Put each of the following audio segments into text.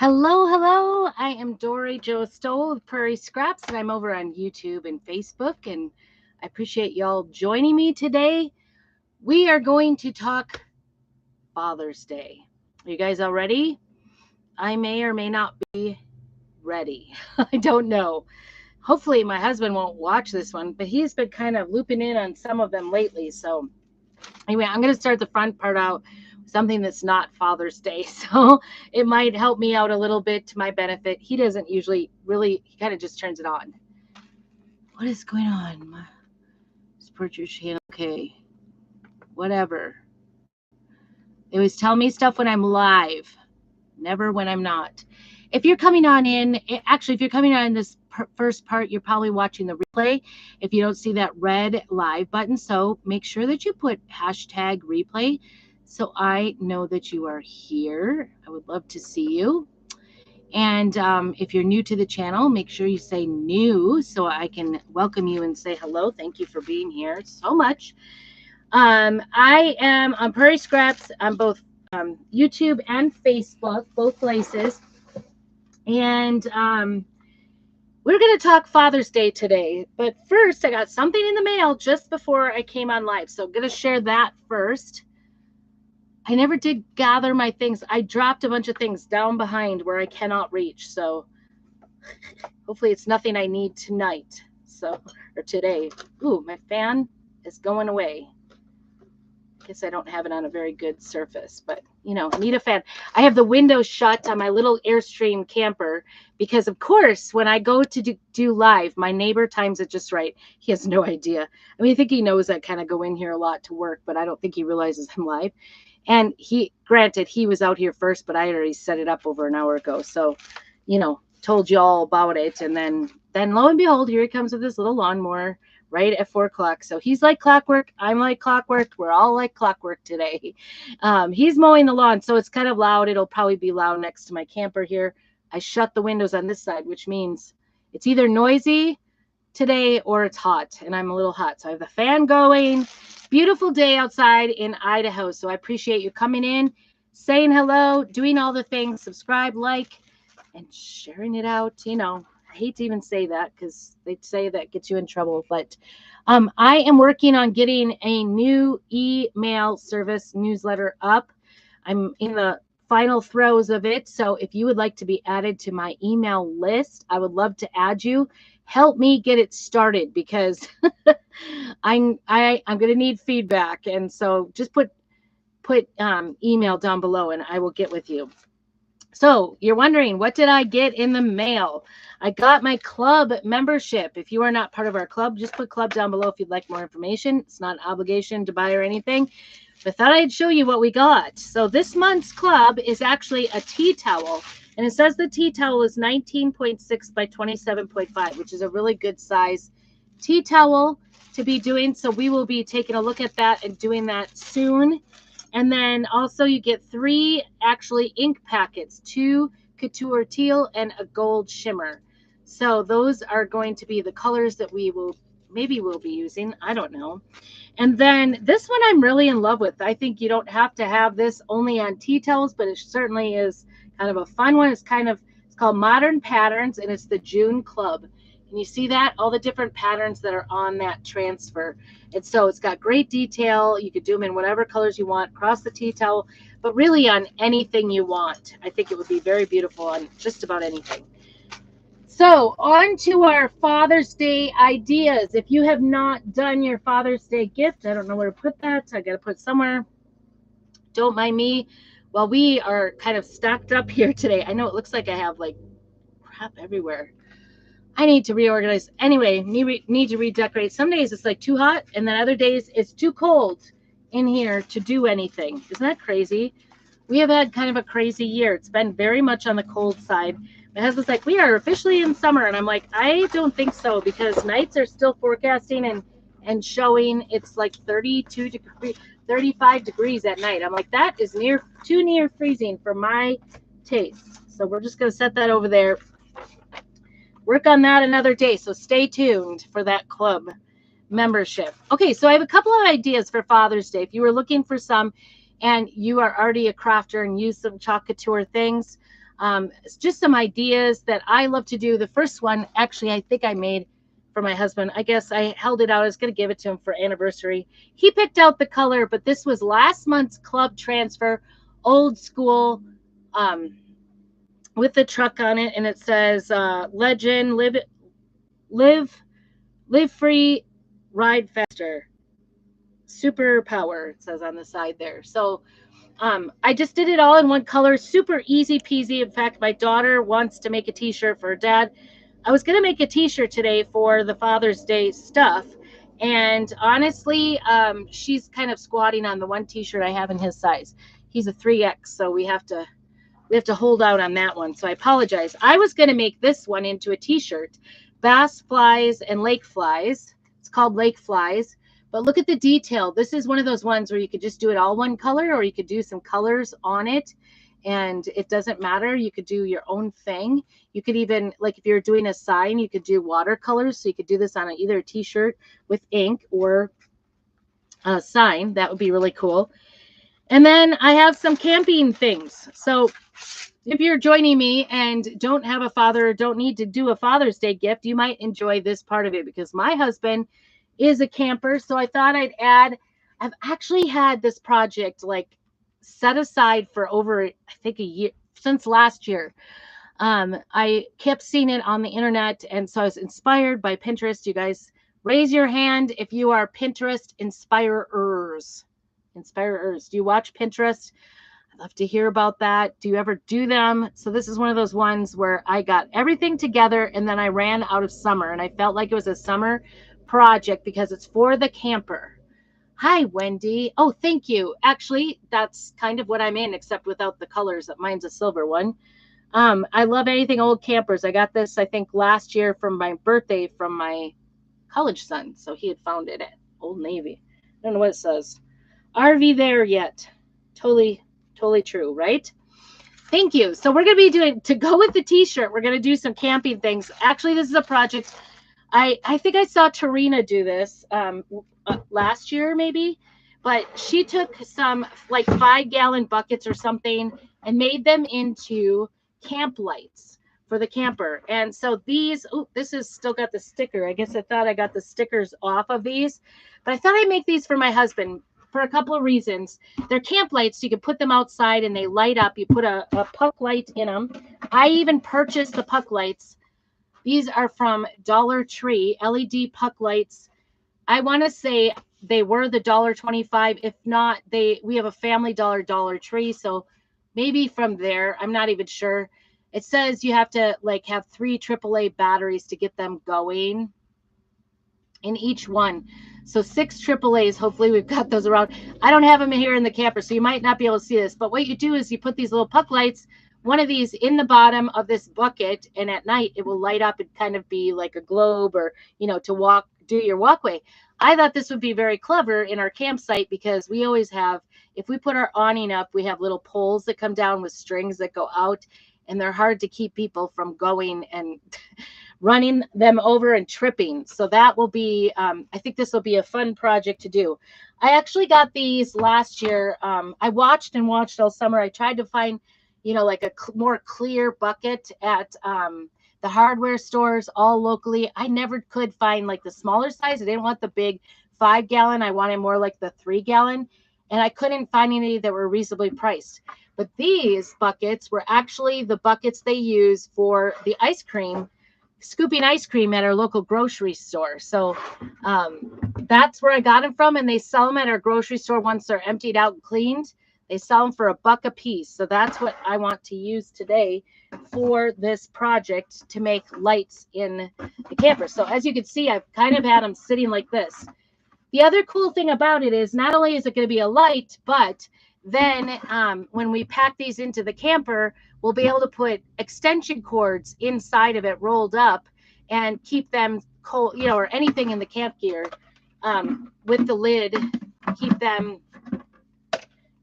Hello, hello. I am Dory Jo Stoll with Prairie Scraps, and I'm over on YouTube and Facebook. And I appreciate y'all joining me today. We are going to talk Father's Day. Are you guys all ready? I may or may not be ready. I don't know. Hopefully, my husband won't watch this one, but he's been kind of looping in on some of them lately. So, anyway, I'm going to start the front part out something that's not Father's Day. So it might help me out a little bit to my benefit. He doesn't usually really, he kind of just turns it on. What is going on? Support your channel. Okay. Whatever. They always tell me stuff when I'm live, never when I'm not. If you're coming on in, actually, if you're coming on in this first part, you're probably watching the replay. If you don't see that red live button, so make sure that you put hashtag replay so I know that you are here. I would love to see you. And if you're new to the channel, make sure you say new so I can welcome you and say hello. Thank you for being here so much. I am on Prairie Scraps on both YouTube and Facebook, both places. And we're going to talk Father's Day today. But first, I got something in the mail just before I came on live. So I'm going to share that first. I never did gather my things. I dropped a bunch of things down behind where I cannot reach. So hopefully it's nothing I need tonight. Or today. Ooh, my fan is going away. Guess I don't have it on a very good surface, but I need a fan. I have the window shut on my little Airstream camper because, of course, when I go to do live, my neighbor times it just right. He has no idea. I mean, I think he knows I kind of go in here a lot to work, but I don't think he realizes I'm live. And granted, he was out here first, but I already set it up over an hour ago. So, told you all about it. And then lo and behold, here he comes with this little lawnmower right at 4 o'clock. So he's like clockwork. I'm like clockwork. We're all like clockwork today. He's mowing the lawn, so it's kind of loud. It'll probably be loud next to my camper here. I shut the windows on this side, which means it's either noisy today or it's hot, and I'm a little hot. So I have the fan going. Beautiful day outside in Idaho. So I appreciate you coming in, saying hello, doing all the things, subscribe, like, and sharing it out. I hate to even say that because they say that gets you in trouble, but I am working on getting a new email service newsletter up. I'm in the final throes of it. So if you would like to be added to my email list, I would love to add you. Help me get it started because I'm going to need feedback. And so just put email down below and I will get with you. So you're wondering, what did I get in the mail? I got my club membership. If you are not part of our club, just put club down below if you'd like more information. It's not an obligation to buy or anything. But I thought I'd show you what we got. So this month's club is actually a tea towel. And it says the tea towel is 19.6 by 27.5, which is a really good size tea towel to be doing. So we will be taking a look at that and doing that soon. And then also you get 3 actually ink packets, 2 couture teal and a gold shimmer. So those are going to be the colors that we'll be using. I don't know. And then this one I'm really in love with. I think you don't have to have this only on tea towels, but it certainly is kind of a fun one. It's called Modern Patterns, and it's the June Club. And you see that? All the different patterns that are on that transfer. And so it's got great detail. You could do them in whatever colors you want across the tea towel, but really on anything you want. I think it would be very beautiful on just about anything. So on to our Father's Day ideas. If you have not done your Father's Day gift, I don't know where to put that. I got to put it somewhere. Don't mind me. Well, we are kind of stacked up here today. I know it looks like I have like crap everywhere. I need to reorganize. Anyway, need to redecorate. Some days it's like too hot, and then other days it's too cold in here to do anything. Isn't that crazy? We have had kind of a crazy year. It's been very much on the cold side. My husband's like, we are officially in summer. And I'm like, I don't think so, because nights are still forecasting and showing it's like 32 degrees, 35 degrees at night. I'm like, that is too near freezing for my taste. So we're just going to set that over there. Work on that another day. So stay tuned for that club membership. Okay, so I have a couple of ideas for Father's Day. If you were looking for some and you are already a crafter and use some chalk couture things, It's just some ideas that I love to do. The first one, actually, I think I made for my husband. I guess I held it out. I was going to give it to him for anniversary. He picked out the color, but this was last month's club transfer, old school, um, with the truck on it, and it says legend, live live free, ride faster, superpower, it says on the side there. So I just did it all in one color, super easy peasy. In fact, my daughter wants to make a t-shirt for her dad. I was going to make a t-shirt today for the Father's Day stuff, and honestly, she's kind of squatting on the one t-shirt I have in his size. He's a 3X, so we have to hold out on that one. So I apologize. I was going to make this one into a t-shirt, bass flies and lake flies. It's called Lake Flies. But look at the detail. This is one of those ones where you could just do it all one color, or you could do some colors on it, and it doesn't matter. You could do your own thing. You could even, like if you're doing a sign, you could do watercolors. So you could do this on either a t-shirt with ink or a sign. That would be really cool. And then I have some camping things. So if you're joining me and don't have a father, don't need to do a Father's Day gift, you might enjoy this part of it, because my husband is a camper. So I thought I'd add, I've actually had this project like set aside for over, I think, a year, since last year. I kept seeing it on the internet, and so I was inspired by Pinterest. You guys raise your hand if you are Pinterest inspirers. Do you watch Pinterest? I'd love to hear about that. Do you ever do them? So this is one of those ones where I got everything together, and then I ran out of summer, and I felt like it was a summer project because it's for the camper. Hi, Wendy. Oh, thank you. Actually, that's kind of what I'm in, except without the colors. Mine's a silver one. I love anything old campers. I got this, I think, last year from my birthday from my college son. So he had found it at Old Navy. I don't know what it says. RV there yet. Totally true, right? Thank you. So we're going to be doing, to go with the t-shirt, we're going to do some camping things. Actually, this is a project. I think I saw Tarina do this last year, maybe, but she took some like 5-gallon buckets or something and made them into camp lights for the camper. And so these, oh, this is still got the sticker. I guess I thought I got the stickers off of these, but I thought I'd make these for my husband for a couple of reasons. They're camp lights, so you can put them outside and they light up. You put a puck light in them. I even purchased the puck lights. These are from Dollar Tree, LED puck lights. I want to say they were the $1.25. If not, we have a Family Dollar Tree, so maybe from there. I'm not even sure. It says you have to like have 3 AAA batteries to get them going in each one. So 6 AAAs. Hopefully we've got those around. I don't have them here in the camper, so you might not be able to see this. But what you do is you put these little puck lights, one of these in the bottom of this bucket, and at night it will light up and kind of be like a globe, or, you know, to do your walkway. I thought this would be very clever in our campsite, because we always have, if we put our awning up, we have little poles that come down with strings that go out, and they're hard to keep people from going and running them over and tripping. So that will be, I think this will be a fun project to do. I actually got these last year. I watched all summer. I tried to find, you know, like a more clear bucket at the hardware stores all locally. I never could find like the smaller size. I didn't want the big 5-gallon. I wanted more like the 3-gallon, and I couldn't find any that were reasonably priced. But these buckets were actually the buckets they use for the ice cream, scooping ice cream at our local grocery store. So that's where I got them from, and they sell them at our grocery store once they're emptied out and cleaned. They sell them for $1 a piece. So that's what I want to use today for this project to make lights in the camper. So as you can see, I've kind of had them sitting like this. The other cool thing about it is not only is it going to be a light, but then when we pack these into the camper, we'll be able to put extension cords inside of it rolled up and keep them cold, you know, or anything in the camp gear with the lid, keep them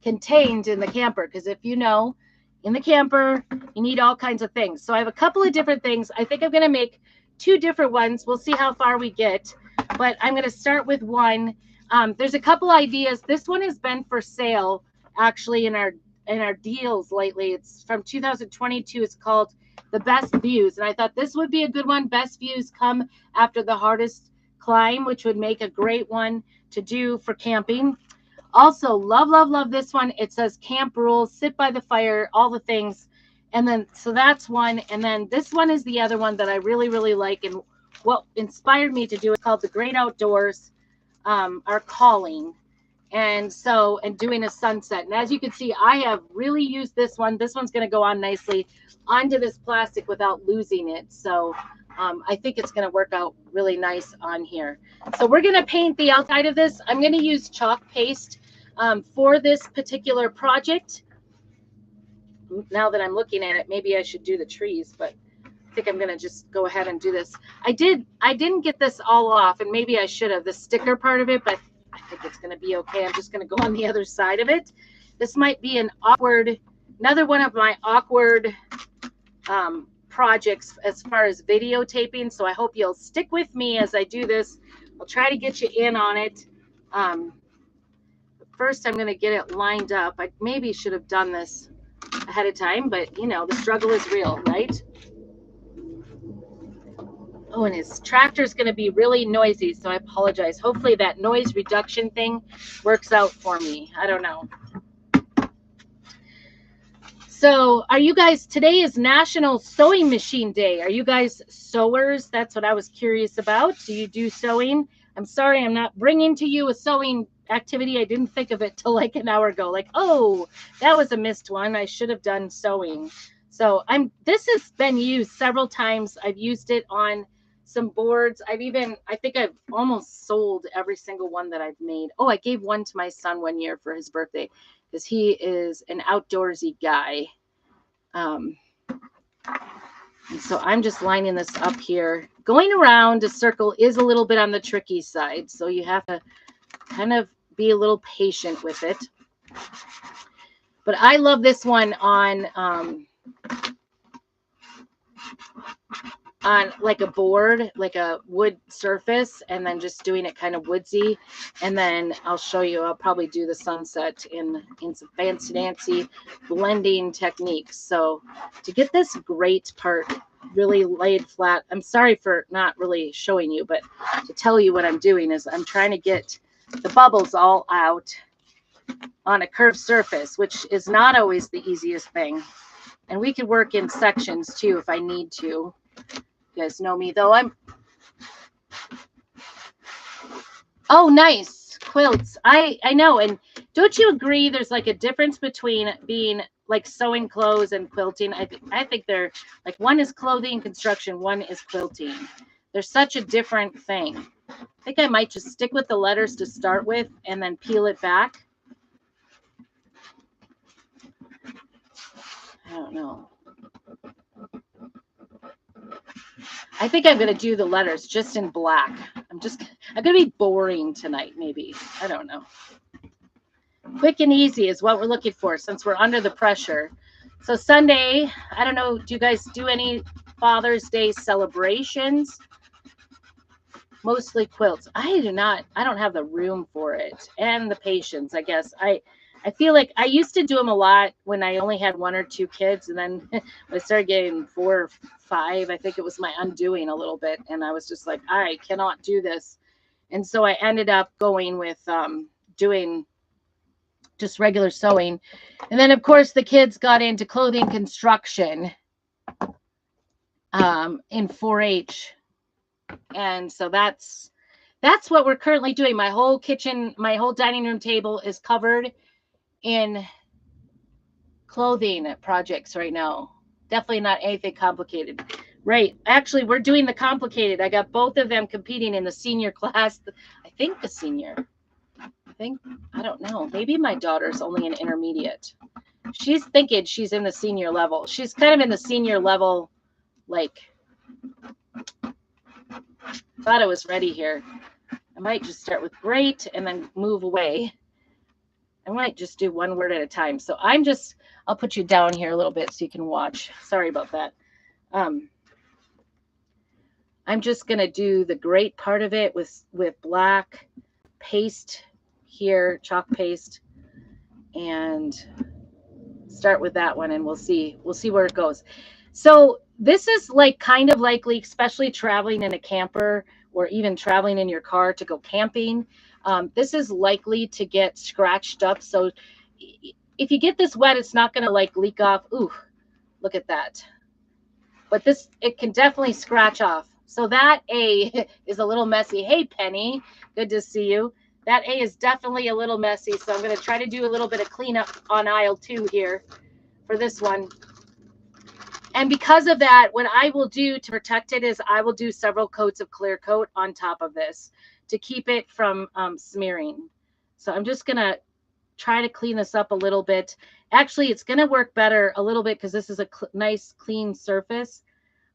contained in the camper. Because if you know, in the camper, you need all kinds of things. So I have a couple of different things. I think I'm going to make 2 different ones. We'll see how far we get, but I'm going to start with one. There's a couple ideas. This one has been for sale actually in our deals lately. It's from 2022. It's called The Best Views. And I thought this would be a good one. Best views come after the hardest climb, which would make a great one to do for camping. Also, love, love, love this one. It says camp rules, sit by the fire, all the things. And then, so that's one. And then this one is the other one that I really, really like. And what inspired me to do it, called The Great Outdoors Are Calling. And so, and doing a sunset. And as you can see, I have really used this one. This one's going to go on nicely onto this plastic without losing it. So I think it's going to work out really nice on here. So we're going to paint the outside of this. I'm going to use chalk paste for this particular project. Now that I'm looking at it, maybe I should do the trees, but I think I'm going to just go ahead and do this. I didn't get this all off, and maybe I should have, the sticker part of it, but I think it's going to be okay. I'm just going to go on the other side of it. This might be another one of my awkward projects as far as videotaping. So I hope you'll stick with me as I do this. I'll try to get you in on it. First, I'm going to get it lined up. I maybe should have done this ahead of time, but you know, the struggle is real, right? Oh, and his tractor is going to be really noisy, so I apologize. Hopefully that noise reduction thing works out for me. I don't know. So are you guys, today is National Sewing Machine Day. Are you guys sewers? That's what I was curious about. Do you do sewing? I'm sorry, I'm not bringing to you a sewing activity. I didn't think of it till like an hour ago. Like, oh, that was a missed one. I should have done sewing. So this has been used several times. I've used it on some boards. I think I've almost sold every single one that I've made. Oh, I gave one to my son one year for his birthday because he is an outdoorsy guy. And so I'm just lining this up here. Going around a circle is a little bit on the tricky side, so you have to kind of be a little patient with it. But I love this one on like a board, like a wood surface, and then just doing it kind of woodsy. And then I'll show you, I'll probably do the sunset in some fancy dancy blending techniques. So to get this great part really laid flat, I'm sorry for not really showing you, but to tell you what I'm doing is I'm trying to get the bubbles all out on a curved surface, which is not always the easiest thing. And we could work in sections too if I need to. You guys know me though. Oh, nice quilts. I know. And don't you agree there's like a difference between being like sewing clothes and quilting? I think they're like, one is clothing construction, one is quilting. They're such a different thing. I think I might just stick with the letters to start with and then peel it back. I don't know. I think I'm going to do the letters just in black. I'm going to be boring tonight, maybe. I don't know. Quick and easy is what we're looking for since we're under the pressure. So Sunday, I don't know, do you guys do any Father's Day celebrations? Mostly quilts. I don't have the room for it and the patience, I guess. I feel like I used to do them a lot when I only had 1 or 2 kids. And then when I started getting 4 or 5, I think it was my undoing a little bit. And I was just like, I cannot do this. And so I ended up going with doing just regular sewing. And then, of course, the kids got into clothing construction in 4-H. And so that's what we're currently doing. My whole kitchen, my whole dining room table is covered in clothing projects right now. Definitely not anything complicated. Right. Actually, we're doing the complicated. I got both of them competing in the senior class. I think the senior. I don't know. Maybe my daughter's only an intermediate. She's thinking she's in the senior level. She's kind of in the senior level, like, thought I was ready here. I might just start with great and then move away. I might just do one word at a time. So I'll put you down here a little bit so you can watch. Sorry about that. I'm just going to do the great part of it with black paste here, chalk paste. And start with that one and we'll see where it goes. So this is like kind of likely, especially traveling in a camper or even traveling in your car to go camping. This is likely to get scratched up. So if you get this wet, it's not going to like leak off. Ooh, look at that. But this, it can definitely scratch off. So that A is a little messy. Hey, Penny, good to see you. That A is definitely a little messy. So I'm going to try to do a little bit of cleanup on aisle 2 here for this one. And because of that, what I will do to protect it is I will do several coats of clear coat on top of this to keep it from smearing. So I'm just going to try to clean this up a little bit. Actually, it's going to work better a little bit because this is a nice clean surface.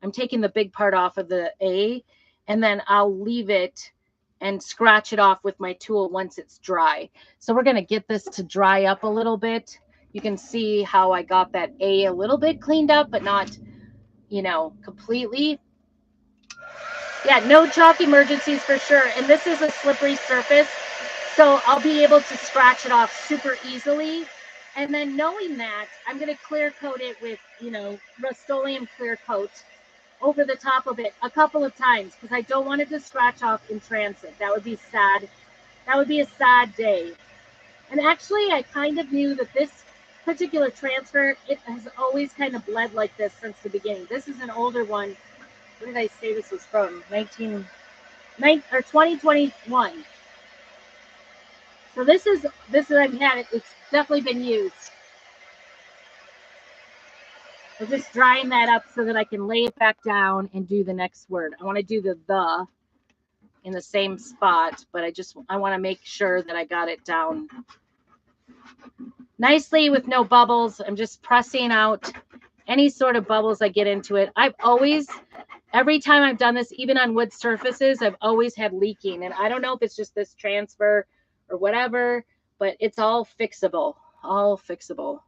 I'm taking the big part off of the A, and then I'll leave it and scratch it off with my tool once it's dry. So we're going to get this to dry up a little bit. You can see how I got that A a little bit cleaned up, but not, you know, completely. Yeah, no chalk emergencies for sure. And this is a slippery surface, so I'll be able to scratch it off super easily. And then knowing that, I'm going to clear coat it with, you know, Rust-Oleum clear coat over the top of it a couple of times because I don't want it to scratch off in transit. That would be sad. That would be a sad day. And actually, I kind of knew that this particular transfer, it has always kind of bled like this since the beginning. This is an older one. What did I say this was from? 2021. So this is I've had it. It's definitely been used. I'm just drying that up so that I can lay it back down and do the next word. I want to do the in the same spot, but I want to make sure that I got it down nicely with no bubbles. I'm just pressing out any sort of bubbles I get into it. Every time I've done this, even on wood surfaces, I've always had leaking. And I don't know if it's just this transfer or whatever, but it's all fixable. All fixable.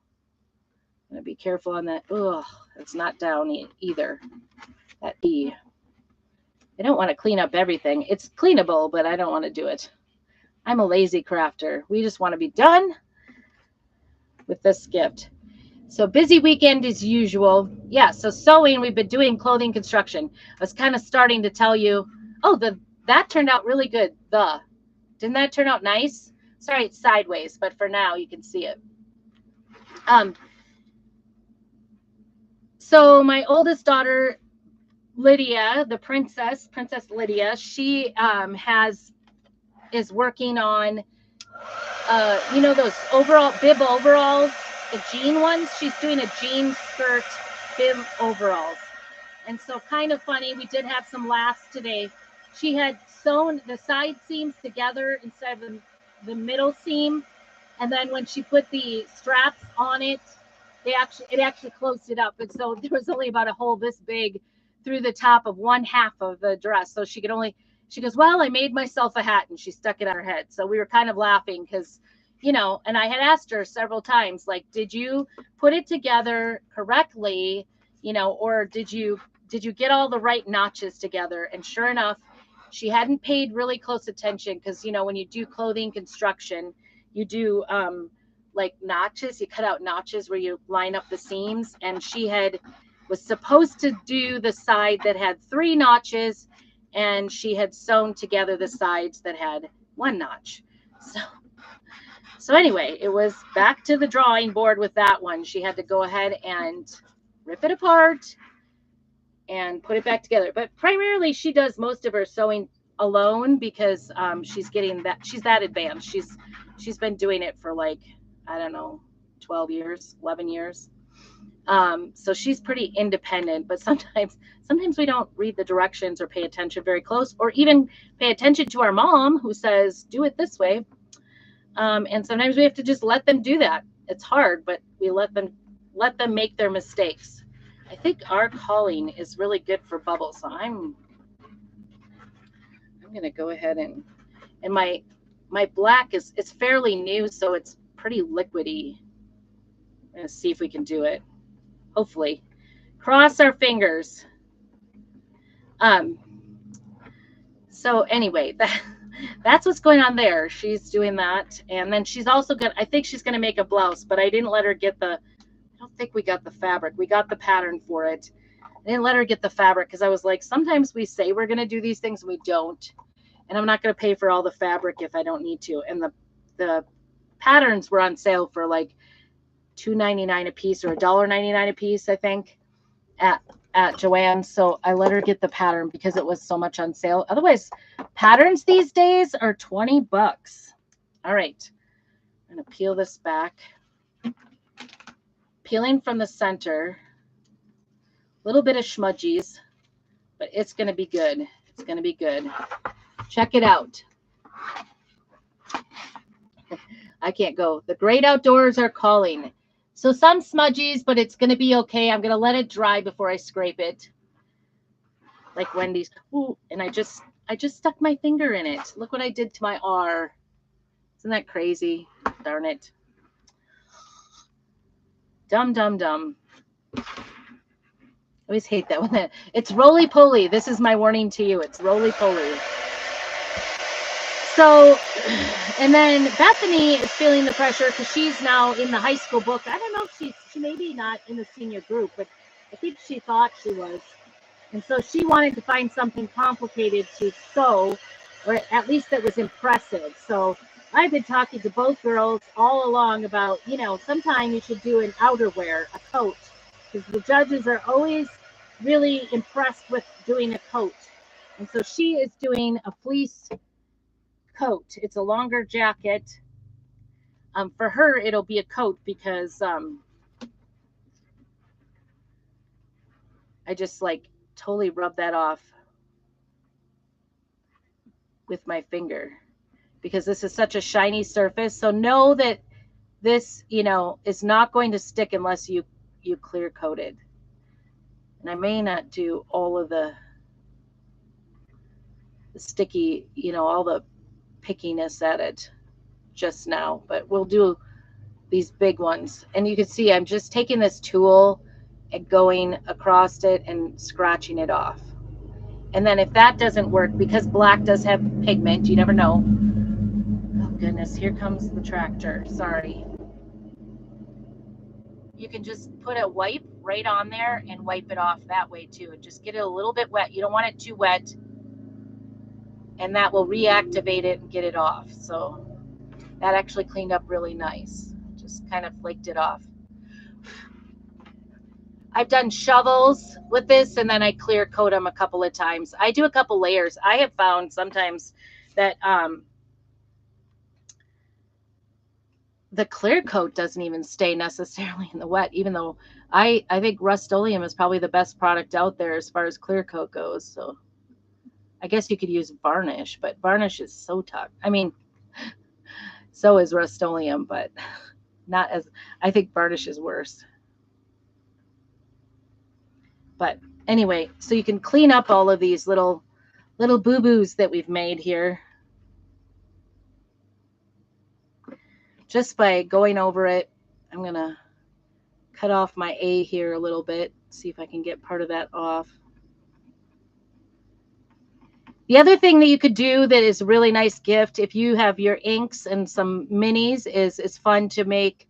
I'm going to be careful on that. Ugh, it's not down either. That E. I don't want to clean up everything. It's cleanable, but I don't want to do it. I'm a lazy crafter. We just want to be done with this gift. So busy weekend as usual. Yeah, so sewing, we've been doing clothing construction. I was kind of starting to tell you, oh, that turned out really good. Didn't that turn out nice? Sorry, it's sideways, but for now you can see it. So my oldest daughter, Lydia, the Princess Lydia, she is working on, you know, those bib overalls, the jean ones. She's doing a jean skirt bib overalls. And so kind of funny, we did have some laughs today. She had sewn the side seams together instead of the middle seam. And then when she put the straps on it, it actually closed it up. And so there was only about a hole this big through the top of one half of the dress. So she goes, well, I made myself a hat, and she stuck it on her head. So we were kind of laughing because, you know, and I had asked her several times, like, did you put it together correctly, you know, or did you get all the right notches together? And sure enough, she hadn't paid really close attention because, you know, when you do clothing construction, you do like notches, you cut out notches where you line up the seams. And she was supposed to do the side that had 3 notches, and she had sewn together the sides that had 1 notch. So anyway, it was back to the drawing board with that one. She had to go ahead and rip it apart and put it back together. But primarily she does most of her sewing alone because she's that advanced. She's been doing it for like, I don't know, 12 years, 11 years. So she's pretty independent, but sometimes we don't read the directions or pay attention very close, or even pay attention to our mom who says, do it this way. And sometimes we have to just let them do that. It's hard, but we let them make their mistakes. I think our calling is really good for bubbles. So I'm going to go ahead and my black it's fairly new, so it's pretty liquidy. I'm going to see if we can do it. Hopefully. Cross our fingers. So anyway, that's what's going on there. She's doing that. And then she's also I think she's going to make a blouse, but I didn't let her get the I don't think we got the fabric. We got the pattern for it. I didn't let her get the fabric because I was like, sometimes we say we're going to do these things and we don't. And I'm not going to pay for all the fabric if I don't need to. And the patterns were on sale for like $2.99 a piece or $1.99 a piece, I think, at Joann's. So I let her get the pattern because it was so much on sale. Otherwise, patterns these days are 20 bucks. All right. I'm going to peel this back. Peeling from the center. A little bit of schmudgies, but it's going to be good. It's going to be good. Check it out. I can't go. The great outdoors are calling. So some smudgies, but it's going to be okay. I'm going to let it dry before I scrape it. Like Wendy's. Ooh, and I just stuck my finger in it. Look what I did to my R. Isn't that crazy? Darn it. Dumb. I always hate that one. It's roly-poly. This is my warning to you. It's roly-poly. So, and then Bethany is feeling the pressure because she's now in the high school book. I don't know if she may be not in the senior group, but I think she thought she was. And so she wanted to find something complicated to sew, or at least that was impressive. So I've been talking to both girls all along about, sometime you should do an outerwear, a coat, because the judges are always really impressed with doing a coat. And so she is doing a fleece coat. It's a longer jacket. For her, it'll be a coat because I just totally rub that off with my finger because this is such a shiny surface. So know that this, is not going to stick unless you clear coat it. And I may not do all of the sticky, all the pickiness at it just now, but we'll do these big ones. And you can see I'm just taking this tool and going across it and scratching it off. And then if that doesn't work, because black does have pigment, you never know. Oh goodness, here comes the tractor. Sorry. You can just put a wipe right on there and wipe it off that way too. And just get it a little bit wet. You don't want it too wet. And that will reactivate it and get it off. So that actually cleaned up really nice. Just kind of flaked it off. I've done shovels with this and then I clear coat them a couple of times. I do a couple layers. I have found sometimes that the clear coat doesn't even stay necessarily in the wet, even though I think Rust-Oleum is probably the best product out there as far as clear coat goes. So I guess you could use varnish, but varnish is so tough. I mean, so is Rust-Oleum, but not as, I think varnish is worse. But anyway, so you can clean up all of these little boo-boos that we've made here just by going over it. I'm going to cut off my A here a little bit, see if I can get part of that off. The other thing that you could do that is a really nice gift if you have your inks and some minis is it's fun to make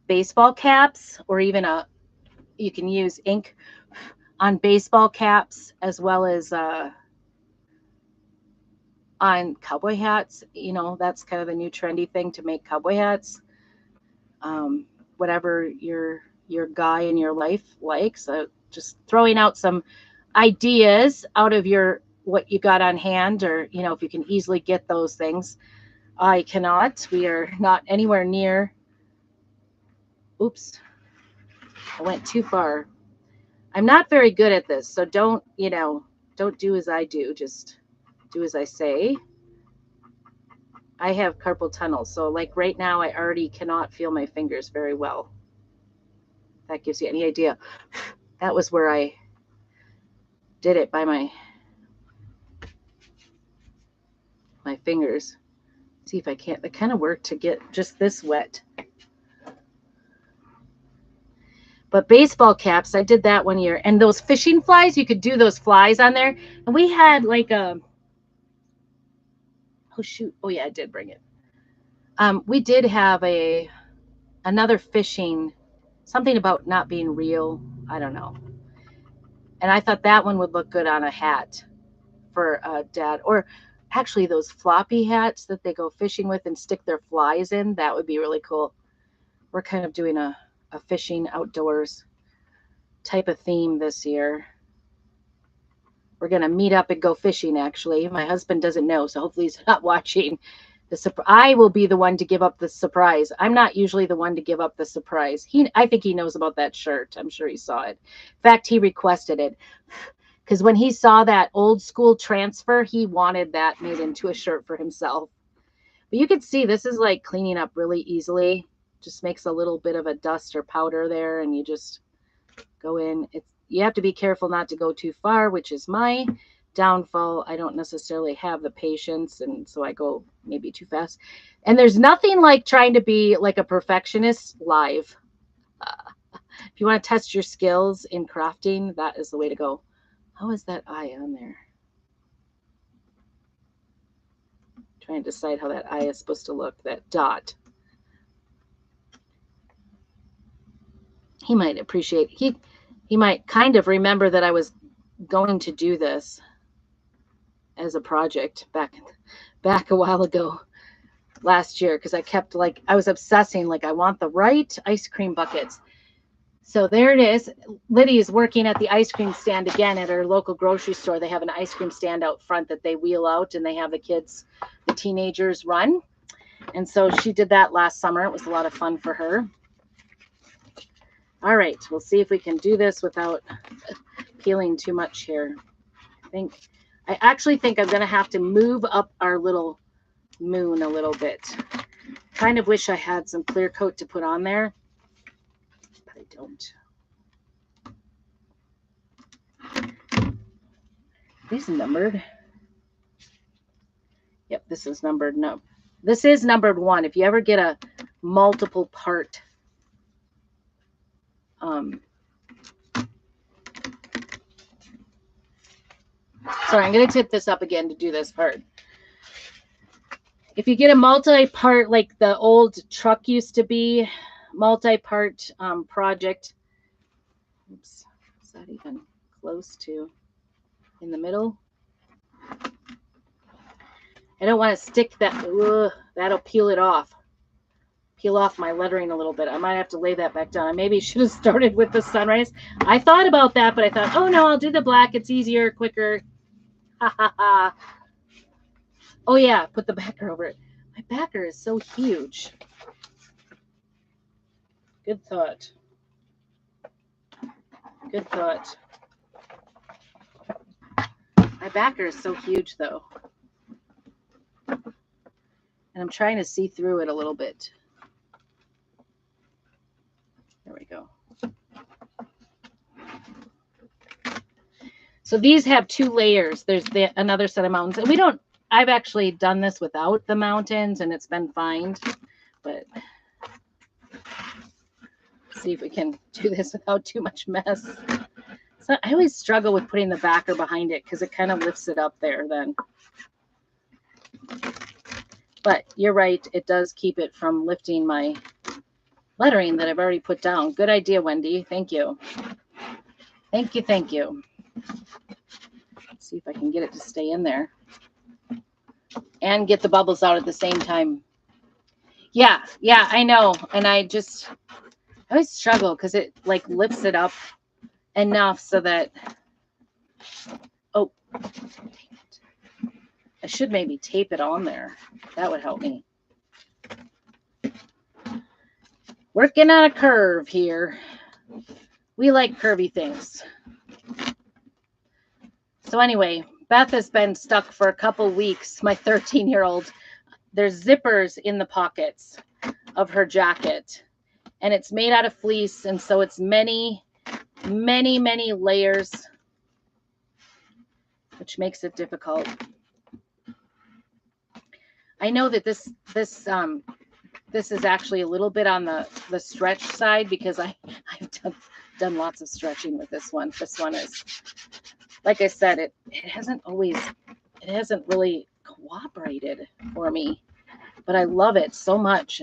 baseball caps, or even you can use ink on baseball caps as well as on cowboy hats. That's kind of the new trendy thing to make cowboy hats. Whatever your guy in your life likes. Just throwing out some ideas out of what you got on hand, or if you can easily get those things. I cannot. We are not anywhere near. Oops, I went too far. I'm not very good at this, so don't do as I do, just do as I say. I have carpal tunnel, so like right now I already cannot feel my fingers very well. If that gives you any idea. That was where I did it by my fingers. See if I can't. It kind of worked to get just this wet. But baseball caps, I did that one year. And those fishing flies, you could do those flies on there. And we had like oh shoot. Oh yeah, I did bring it. We did have a another fishing, something about not being real. I don't know. And I thought that one would look good on a hat for Dad. Or actually, those floppy hats that they go fishing with and stick their flies in. That would be really cool. We're kind of doing a fishing outdoors type of theme this year. We're going to meet up and go fishing, actually. My husband doesn't know, so hopefully he's not watching. I will be the one to give up the surprise. I'm not usually the one to give up the surprise. I think he knows about that shirt. I'm sure he saw it. In fact, he requested it. Because when he saw that old school transfer, he wanted that made into a shirt for himself. But you can see this is like cleaning up really easily. Just makes a little bit of a dust or powder there, and you just go in. You have to be careful not to go too far, which is my downfall. I don't necessarily have the patience, and so I go maybe too fast. And there's nothing like trying to be like a perfectionist live. If you want to test your skills in crafting, that is the way to go. How is that eye on there? Trying to decide how that eye is supposed to look, that dot. He might appreciate, he might kind of remember that I was going to do this as a project back a while ago last year, because I kept I was obsessing, I want the right ice cream buckets. So there it is. Lydia's working at the ice cream stand again at her local grocery store. They have an ice cream stand out front that they wheel out, and they have the teenagers run. And so she did that last summer. It was a lot of fun for her. All right, we'll see if we can do this without peeling too much here. I actually think I'm going to have to move up our little moon a little bit. Kind of wish I had some clear coat to put on there, but I don't. These numbered. Yep, this is numbered. No, this is numbered 1. If you ever get a multiple part sorry, I'm going to tip this up again to do this part. If you get a multi-part, like the old truck used to be, multi-part project. Oops, is that even close to in the middle? I don't want to stick that. That'll peel it off. Peel off my lettering a little bit. I might have to lay that back down. I maybe should have started with the sunrise. I thought about that, but I thought, oh no, I'll do the black. It's easier, quicker. Ha ha ha. Oh yeah, put the backer over it. My backer is so huge. Good thought. Good thought. My backer is so huge though. And I'm trying to see through it a little bit. There we go. So these have 2 layers. There's another set of mountains. And I've actually done this without the mountains and it's been fine. But see if we can do this without too much mess. So I always struggle with putting the backer behind it because it kind of lifts it up there then. But you're right, it does keep it from lifting my lettering that I've already put down. Good idea, Wendy. Thank you. Thank you, thank you. Let's see if I can get it to stay in there. And get the bubbles out at the same time. Yeah, I know. And I always struggle because it lifts it up enough so that, oh, I should maybe tape it on there. That would help me. Working on a curve here. We like curvy things. So anyway, Beth has been stuck for a couple weeks. My 13-year-old. There's zippers in the pockets of her jacket. And it's made out of fleece. And so it's many, many, many layers, which makes it difficult. I know that this is actually a little bit on the stretch side because I've done lots of stretching with this one. This one is, like I said, it hasn't really cooperated for me. but I love it so much.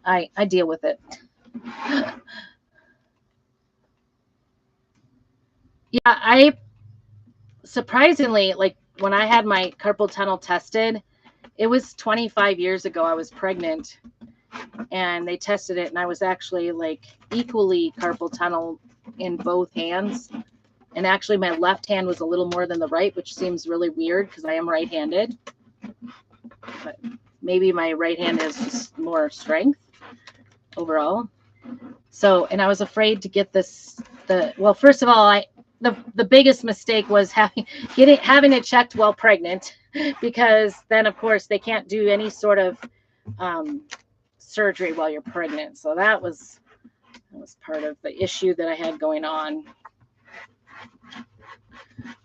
I deal with it. Yeah, I surprisingly, like when I had my carpal tunnel tested, it was 25 years ago. I was pregnant and they tested it, and I was actually like equally carpal tunnel in both hands. And actually, my left hand was a little more than the right, which seems really weird because I am right handed. But maybe my right hand has just more strength overall. So, and I was afraid to get this. Well, first of all, the biggest mistake was having it checked while pregnant, because then of course they can't do any sort of surgery while you're pregnant. So that was part of the issue that I had going on.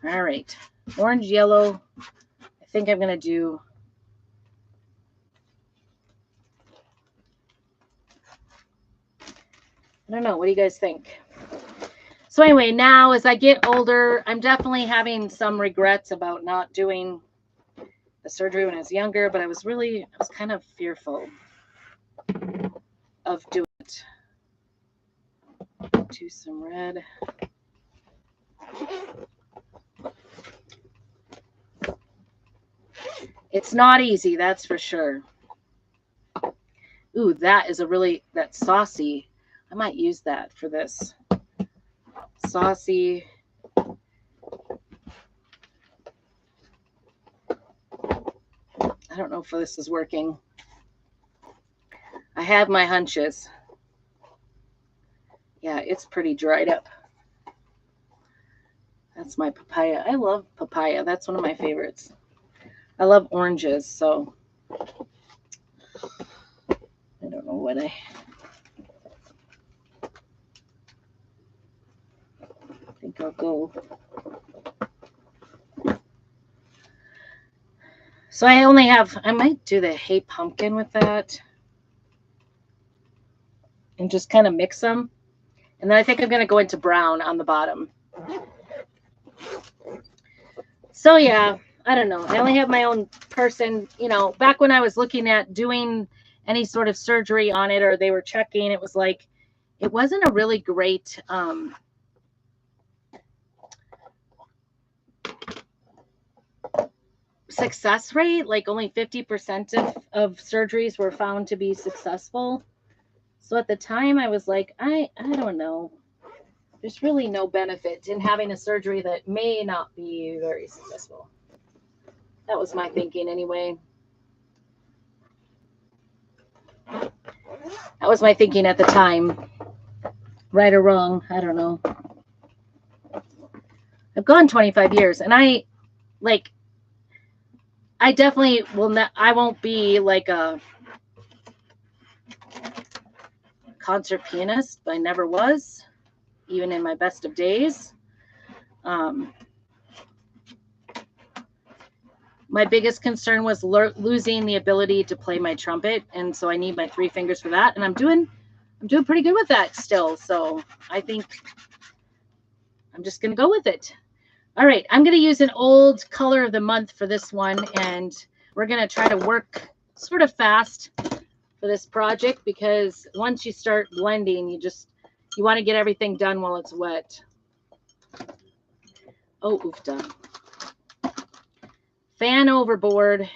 All right, orange, yellow. I think I'm gonna do. I don't know. What do you guys think? So anyway, now as I get older, I'm definitely having some regrets about not doing the surgery when I was younger, but I was kind of fearful of doing it. Do some red. It's not easy, that's for sure. Ooh, that is that's saucy. I might use that for this. Saucy. I don't know if this is working. I have my hunches. Yeah, it's pretty dried up. That's my papaya. I love papaya. That's one of my favorites. I love oranges, so I don't know what I think I'll go. So I might do the Hey Pumpkin with that and just kind of mix them. And then I think I'm going to go into brown on the bottom. So yeah, I don't know. I only have my own person. You know, back when I was looking at doing any sort of surgery on it, or they were checking, it was like, it wasn't a really great success rate. Like only 50% of surgeries were found to be successful. So at the time I was like, I don't know. There's really no benefit in having a surgery that may not be very successful. That was my thinking anyway. That was my thinking at the time. Right or wrong, I don't know. I've gone 25 years and I definitely will not, I won't be like a concert pianist. I never was, even in my best of days. My biggest concern was losing the ability to play my trumpet, and so I need my 3 fingers for that. And I'm doing pretty good with that still. So I think I'm just gonna go with it. All right, I'm gonna use an old color of the month for this one, and we're gonna try to work sort of fast for this project, because once you start blending, you want to get everything done while it's wet. Oh, oofta. Fan overboard.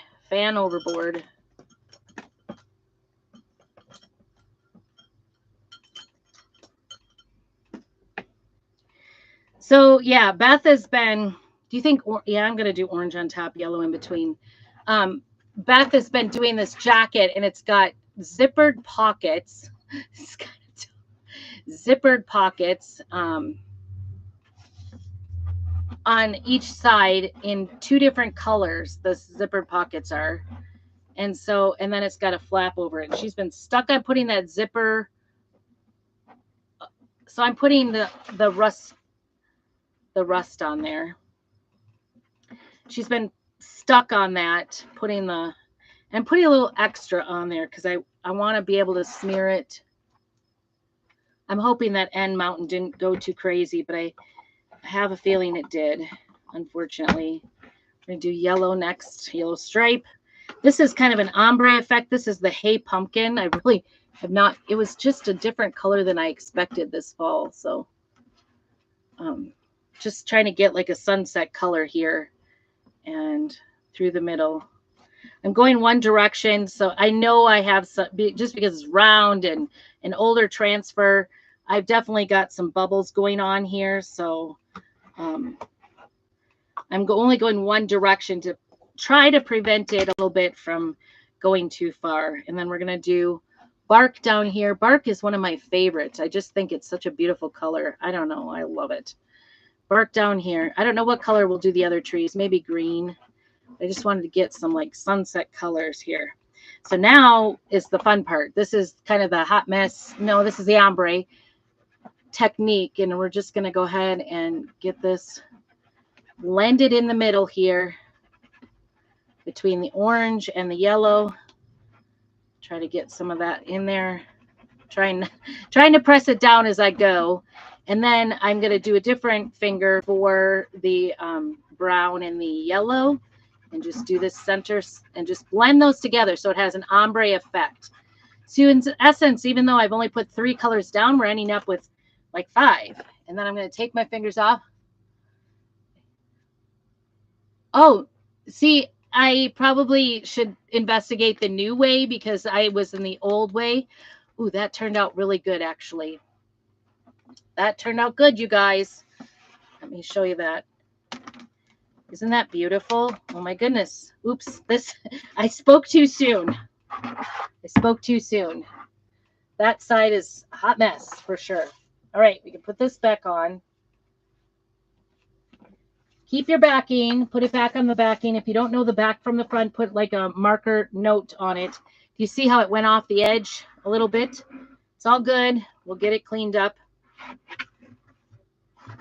So yeah, Beth has been, do you think, yeah, I'm going to do orange on top, yellow in between. Beth has been doing this jacket, and it's got zippered pockets. It's got zippered pockets on each side in 2 different colors. The zippered pockets are. And then it's got a flap over it. She's been stuck on putting that zipper. So I'm putting the rust on there. She's been stuck on that, putting a little extra on there because I want to be able to smear it. I'm hoping that end mountain didn't go too crazy, but I have a feeling it did, unfortunately. We're going to do yellow next, yellow stripe. This is kind of an ombre effect. This is the hay pumpkin. I really have not, it was just a different color than I expected this fall. So just trying to get like a sunset color here and through the middle. I'm going one direction, so I know I have some, just because it's round and an older transfer, I've definitely got some bubbles going on here. So I'm only going one direction to try to prevent it a little bit from going too far. And then we're going to do bark down here. Bark is one of my favorites. I just think it's such a beautiful color. I don't know. I love it. Bark down here. I don't know what color we'll do the other trees. Maybe green. I just wanted to get some like sunset colors here. So now is the fun part. This is kind of the hot mess. No, this is the ombre technique. And we're just going to go ahead and get this blended in the middle here between the orange and the yellow. Try to get some of that in there. Trying to press it down as I go. And then I'm going to do a different finger for the brown and the yellow. And just do this center and just blend those together so it has an ombre effect. So in essence, even though I've only put 3 colors down, we're ending up with like 5. And then I'm going to take my fingers off. Oh, see, I probably should investigate the new way because I was in the old way. Ooh, that turned out really good, actually. That turned out good, you guys. Let me show you that. Isn't that beautiful? Oh my goodness. Oops, I spoke too soon. I spoke too soon. That side is a hot mess for sure. All right, we can put this back on. Keep your backing, put it back on the backing. If you don't know the back from the front, put like a marker note on it. Do you see how it went off the edge a little bit? It's all good. We'll get it cleaned up.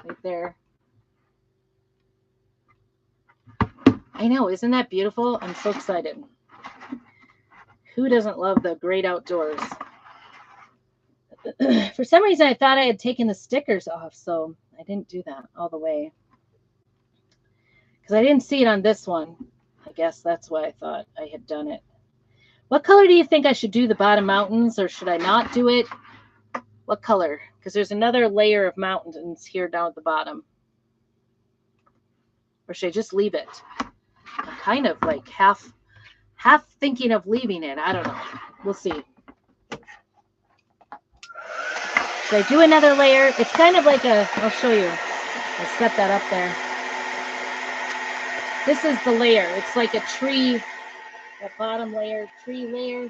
Right there. I know, isn't that beautiful? I'm so excited. Who doesn't love the great outdoors? For some reason, I thought I had taken the stickers off, so I didn't do that all the way. Because I didn't see it on this one. I guess that's why I thought I had done it. What color do you think I should do the bottom mountains, or should I not do it? What color? Because there's another layer of mountains here down at the bottom. Or should I just leave it? I'm kind of like half thinking of leaving it. I don't know. We'll see. Should I do another layer? It's kind of like I'll show you. I'll set that up there. This is the layer. It's like a tree, that bottom layer, tree layer.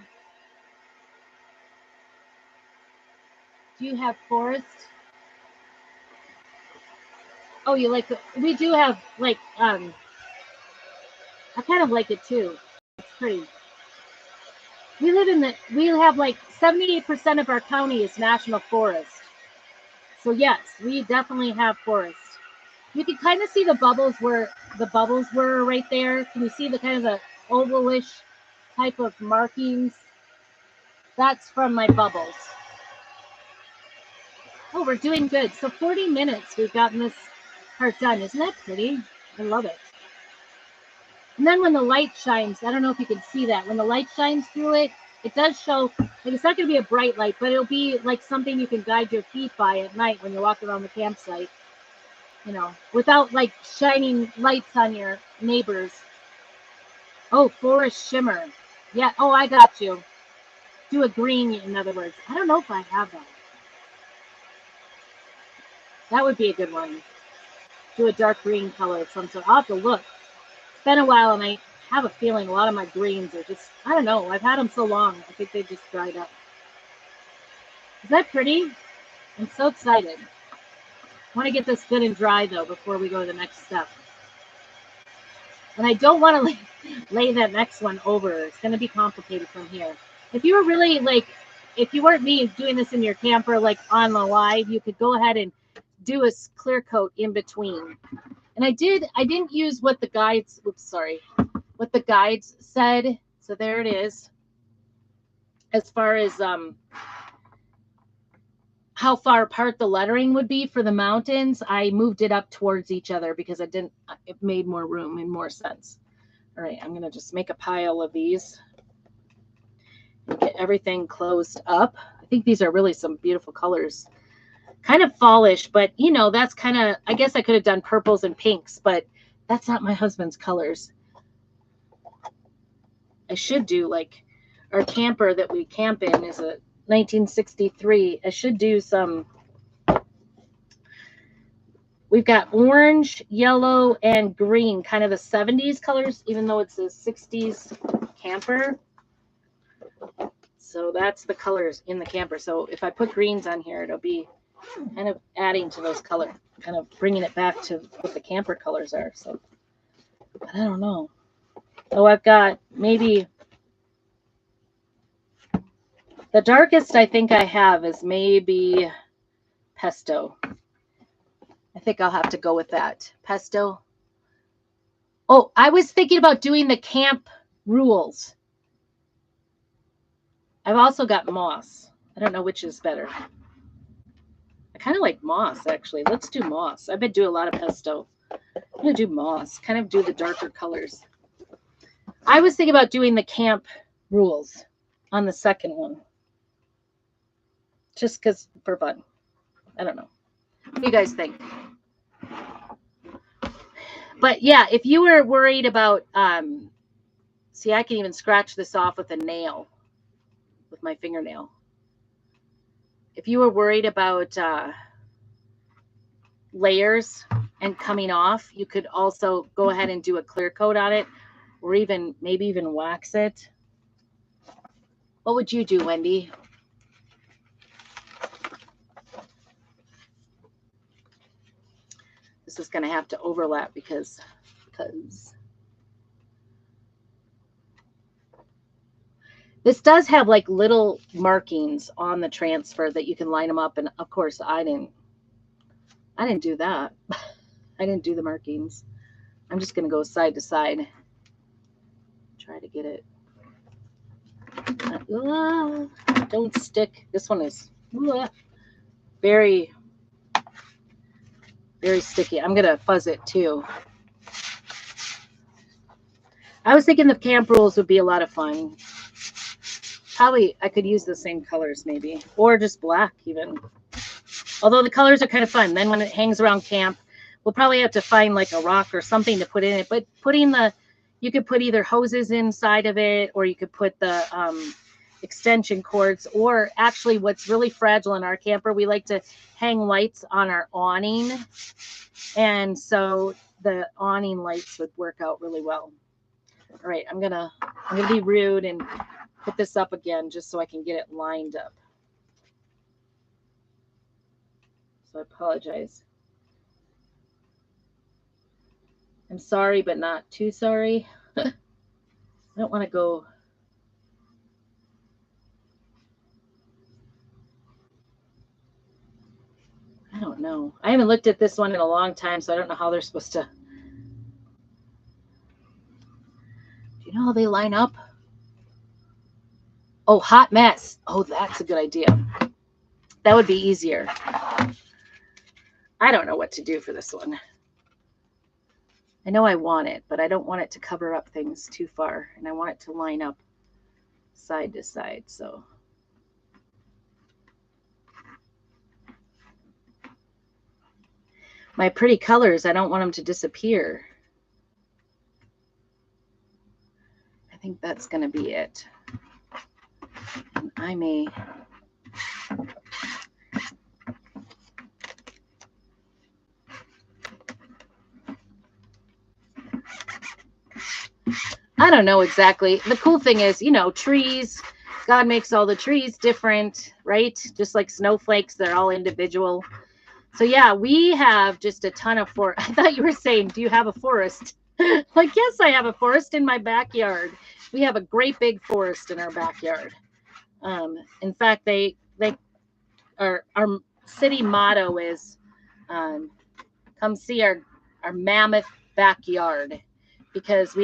Do you have forest? Oh, you like we do have like I kind of like it too. It's pretty. We have like 78% of our county is national forest. So yes, we definitely have forest. You can kind of see the bubbles where the bubbles were right there. Can you see the kind of the ovalish type of markings? That's from my bubbles. Oh, we're doing good. So 40 minutes we've gotten this part done. Isn't that pretty? I love it. And then when the light shines, I don't know if you can see that. When the light shines through it, it does show, like it's not going to be a bright light, but it'll be like something you can guide your feet by at night when you're walking around the campsite, you know, without like shining lights on your neighbors. Oh, forest shimmer. Yeah. Oh, I got you. Do a green, in other words. I don't know if I have that. That would be a good one. Do a dark green color of some sort. I'll have to look. It's been a while, and I have a feeling a lot of my greens are just, I don't know. I've had them so long. I think they just dried up. Is that pretty? I'm so excited. I want to get this good and dry, though, before we go to the next step. And I don't want to lay that next one over. It's going to be complicated from here. If you were really like, if you weren't me doing this in your camper, like on the live, you could go ahead and do a clear coat in between. And I didn't use what the guides, what the guides said. So there it is. As far as how far apart the lettering would be for the mountains, I moved it up towards each other because it made more room and more sense. All right, I'm going to just make a pile of these and get everything closed up. I think these are really some beautiful colors. Kind of fallish, but you know, that's kind of, I guess I could have done purples and pinks, but that's not my husband's colors. I should do like our camper that we camp in is a 1963. I should do some. We've got orange, yellow, and green, kind of the 70s colors, even though it's a 60s camper. So that's the colors in the camper. So if I put greens on here, it'll be kind of adding to those colors, kind of bringing it back to what the camper colors are. So I don't know. Oh, I've got maybe the darkest I think I have is maybe pesto. I think I'll have to go with that. Pesto. Oh, I was thinking about doing the camp rules. I've also got moss. I don't know which is better. I kind of like moss, actually. Let's do moss. I've been doing a lot of pesto. I'm going to do moss, kind of do the darker colors. I was thinking about doing the camp rules on the second one. Just because for fun. I don't know. What do you guys think? But yeah, if you were worried about, see, I can even scratch this off with a nail, with my fingernail. If you were worried about layers and coming off, you could also go ahead and do a clear coat on it, or even maybe even wax it. What would you do, Wendy? This is going to have to overlap because this does have like little markings on the transfer that you can line them up. And of course, I didn't do that. I didn't do the markings. I'm just going to go side to side. Try to get it. Don't stick. This one is very, very sticky. I'm going to fuzz it too. I was thinking the camp rules would be a lot of fun. Probably I could use the same colors maybe, or just black even. Although the colors are kind of fun. Then when it hangs around camp, we'll probably have to find like a rock or something to put in it. But you could put either hoses inside of it, or you could put the extension cords, or actually what's really fragile in our camper, we like to hang lights on our awning. And so the awning lights would work out really well. All right, I'm gonna be rude and put this up again just so I can get it lined up. So I apologize. I'm sorry, but not too sorry. I don't want to go. I don't know. I haven't looked at this one in a long time, so I don't know how they're supposed to. Do you know how they line up? Oh, hot mess. Oh, that's a good idea. That would be easier. I don't know what to do for this one. I know I want it, but I don't want it to cover up things too far, and I want it to line up side to side. So my pretty colors, I don't want them to disappear. I think that's going to be it. And I may... I don't know exactly. The cool thing is, you know, trees, God makes all the trees different, right? Just like snowflakes, they're all individual. So yeah, we have just a ton of forest. I thought you were saying, do you have a forest? Like, yes, I have a forest in my backyard. We have a great big forest in our backyard. In fact, our city motto is, come see our mammoth backyard, because we have